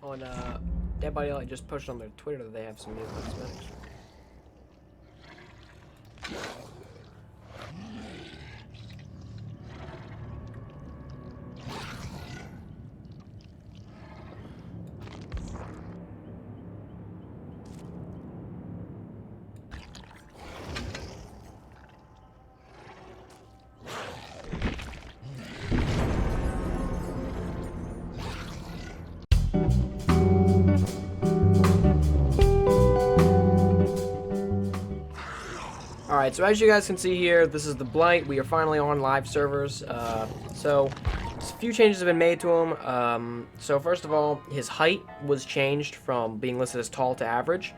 on Dead by Daylight just posted on their Twitter that they have some new cosmetics. Alright, so as you guys can see here, this is the Blight. We are finally on live servers. So a few changes have been made to him. So first of all, his height was changed from being listed as tall to average.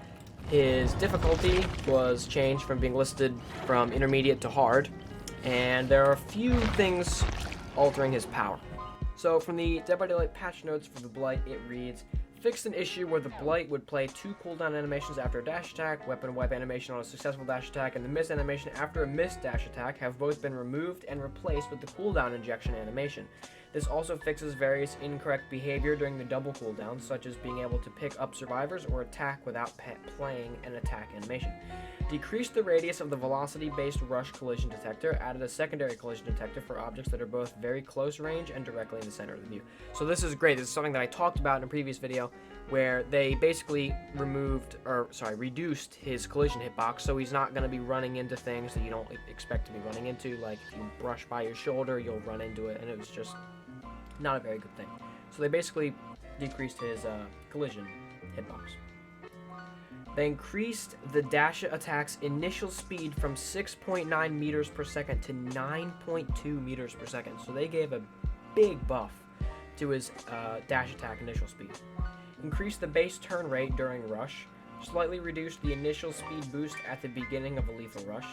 His difficulty was changed from being listed from intermediate to hard. And there are a few things altering his power. So from the Dead by Daylight patch notes for the Blight, it reads, fixed an issue where the Blight would play 2 cooldown animations after a dash attack, weapon wipe animation on a successful dash attack, and the miss animation after a missed dash attack have both been removed and replaced with the cooldown injection animation. This also fixes various incorrect behavior during the double cooldowns, such as being able to pick up survivors or attack without playing an attack animation. Decreased the radius of the velocity-based rush collision detector, added a secondary collision detector for objects that are both very close range and directly in the center of the view. So this is great. This is something that I talked about in a previous video where they basically reduced his collision hitbox, so he's not going to be running into things that you don't expect to be running into. Like if you brush by your shoulder, you'll run into it, and it was just not a very good thing. So they basically decreased his collision hitbox. They increased the Dasha attack's initial speed from 6.9 meters per second to 9.2 meters per second. So they gave a big buff to his dash attack initial speed. Increased the base turn rate during rush. Slightly reduced the initial speed boost at the beginning of a lethal rush.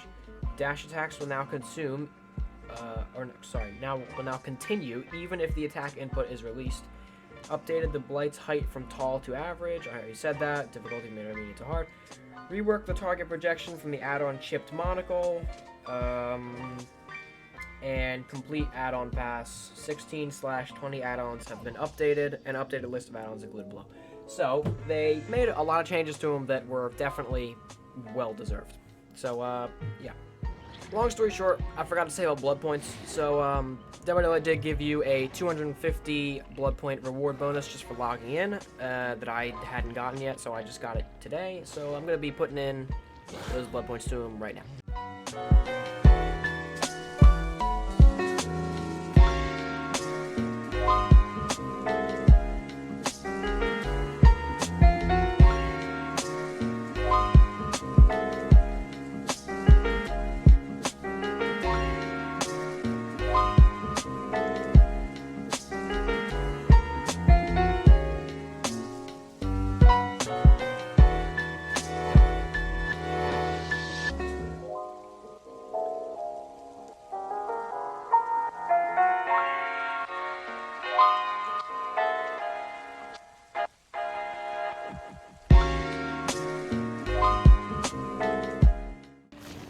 Dash attacks will now consume, will now continue even if the attack input is released. Updated the Blight's height from tall to average. I already said that. Difficulty intermediate to hard. Reworked the target projection from the add-on chipped monocle. And complete add-on pass. 16/20 add-ons have been updated. An updated list of add-ons included below. So they made a lot of changes to them that were definitely well-deserved. So yeah. Long story short, I forgot to say about blood points. So, Dead by Daylight did give you a 250 blood point reward bonus just for logging in that I hadn't gotten yet, so I just got it today. So I'm going to be putting in those blood points to him right now.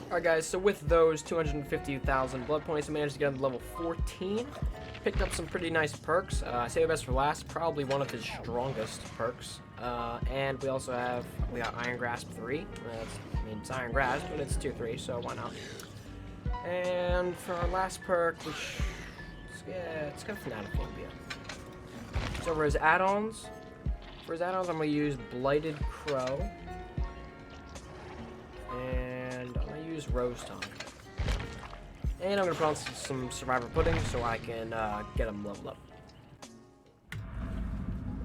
Alright guys, so with those 250,000 blood points, I managed to get him to level 14. Picked up some pretty nice perks. I saved the best for last, probably one of his strongest perks. And we also got Iron Grasp 3. It's Iron Grasp, but it's tier 3, so why not? And for our last perk, which, it's got Fanatophobia. So for his add-ons, I'm going to use Blighted Crow. And I'm going to use Rose Tongue. And I'm going to put on some Survivor Pudding so I can get him leveled up.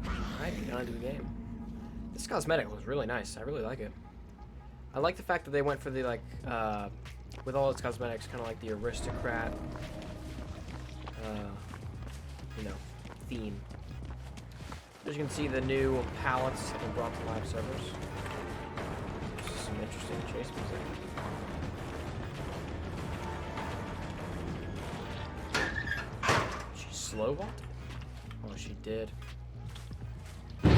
Alright, we're gonna do the game. This cosmetic was really nice. I really like it. I like the fact that they went for the, like, with all its cosmetics, kind of like the aristocrat, theme. As you can see, the new palettes have been brought to live servers. Some interesting chase music. She slow vaulted? Oh, she did. Well,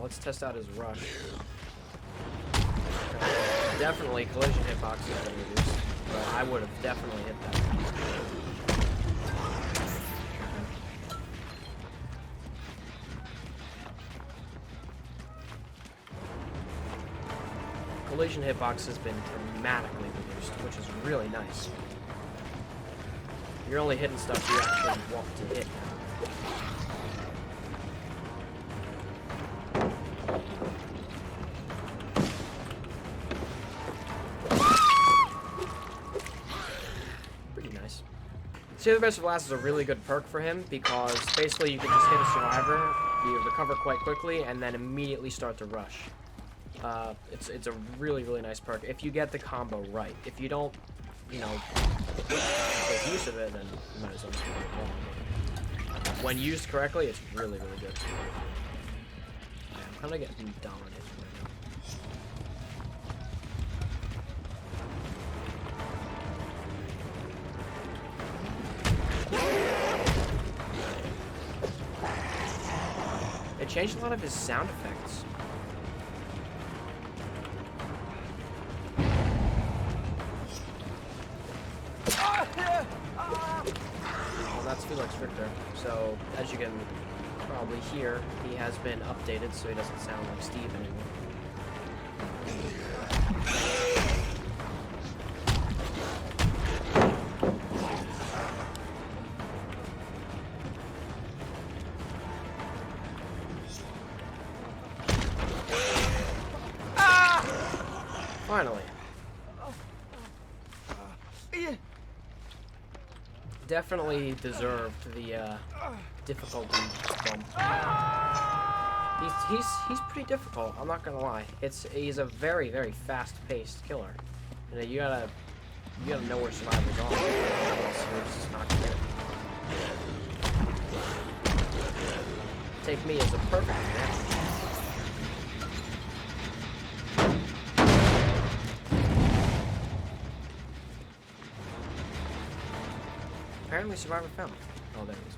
let's test out his rush. Definitely collision hitbox has been reduced, but I would have definitely hit that. collision hitbox has been dramatically reduced, which is really nice. You're only hitting stuff you actually want to hit now. Pretty nice. Save the Best for Last is a really good perk for him because basically you can just hit a survivor, you recover quite quickly, and then immediately start to rush. It's a really, really nice perk if you get the combo right. If you don't, you know, make use of it, then you might as well do it wrong. But when used correctly, it's really, really good. Yeah, I'm kind of getting dominated right now. It changed a lot of his sound effects. Well, that's Felix Richter. So, as you can probably hear, he has been updated so he doesn't sound like Steve anymore. Finally. Definitely deserved the difficulty bump. He's pretty difficult. I'm not gonna lie. He's a very, very fast-paced killer. You know, you gotta know where survivors are. Else you're just not gonna get it. Take me as a perfect example. Apparently survivor found. Oh, there it is.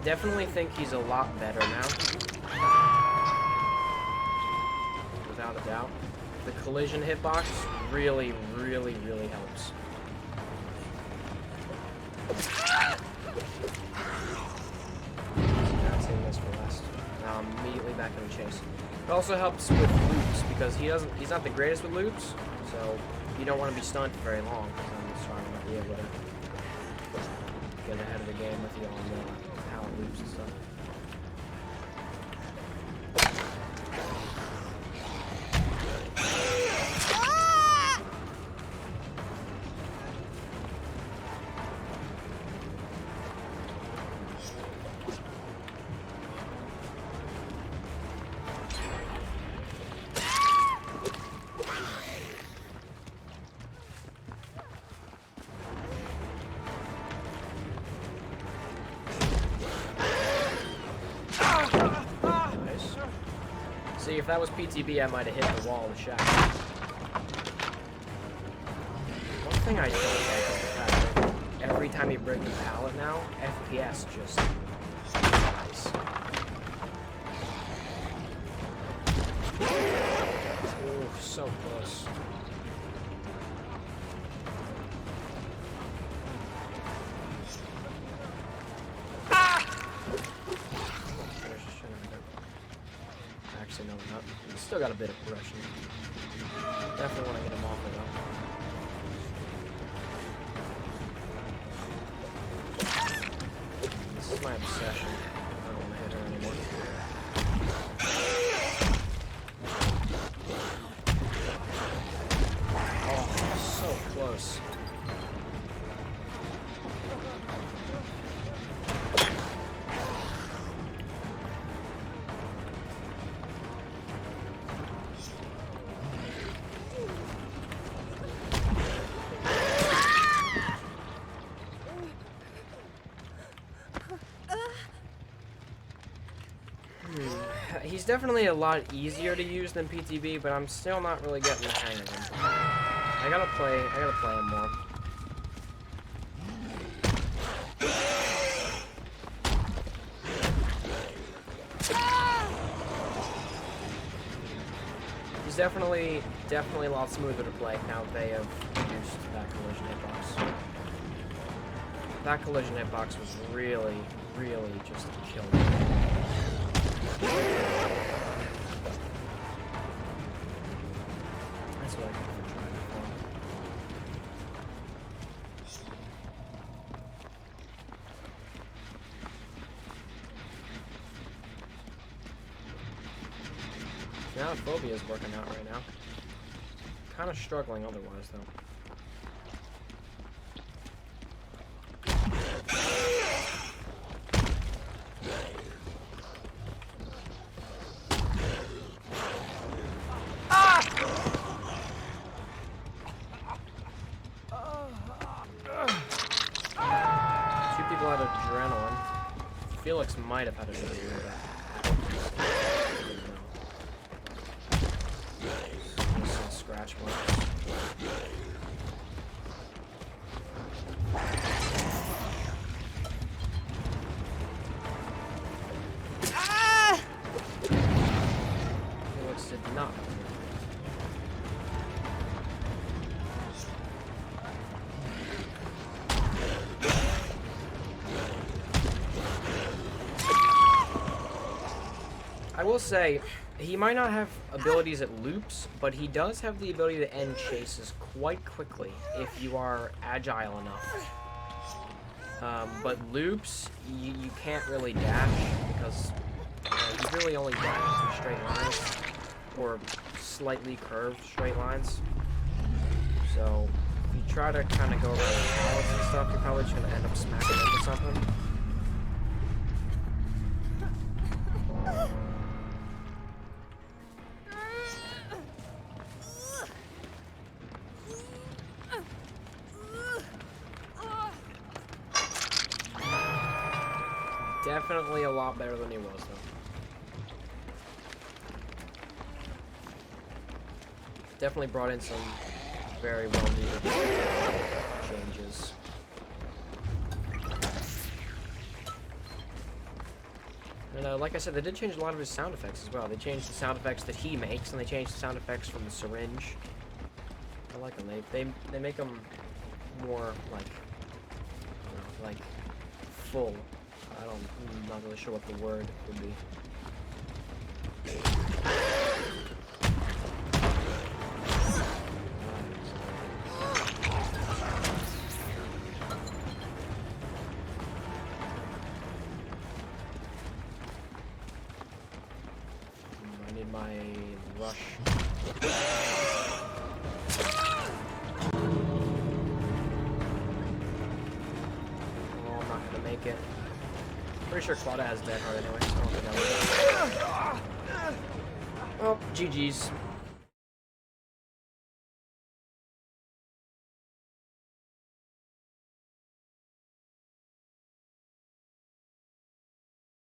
Definitely think he's a lot better now. Without a doubt. The collision hitbox really, really, really helps. That's in this for last. Now I'm immediately back in the chase. It also helps with loops because he's not the greatest with loops, so you don't want to be stunned for very long because I'm just trying to be able to get ahead of the game with you on the pallet loops and stuff. See, if that was PTB, I might have hit the wall of the shack. One thing I don't like is the fact that every time you break the pallet now, FPS just dies. Oh, so close. Actually, no, not. He's still got a bit of progression. Definitely want to get him off of though. This is my obsession. I don't want to hit her anymore. Oh, so close. He's definitely a lot easier to use than PTB, but I'm still not really getting the hang of him. I gotta play him more. He's definitely a lot smoother to play now that they have reduced that collision hitbox. That collision hitbox was really just killing me. That's what I think we're trying for. Now phobia is working out right now. Kind of struggling otherwise though. Two people had adrenaline. Felix might have had adrenaline. Scratch marks. Felix did not. I will say, he might not have abilities at loops, but he does have the ability to end chases quite quickly if you are agile enough. But loops, you can't really dash because you really only dash through straight lines or slightly curved straight lines. So if you try to kind of go around the pallets and stuff, you're probably just going to end up smacking into something. Definitely a lot better than he was, though. Definitely brought in some very well-needed changes. And like I said, they did change a lot of his sound effects as well. They changed the sound effects that he makes, and they changed the sound effects from the syringe. I like them. They make them more like, you know, like full. I'm not really sure what the word would be. I need my rush. Oh, I'm not gonna make it. Pretty sure Claudia has dead heart anyway, so I don't think I will. Oh, GG's.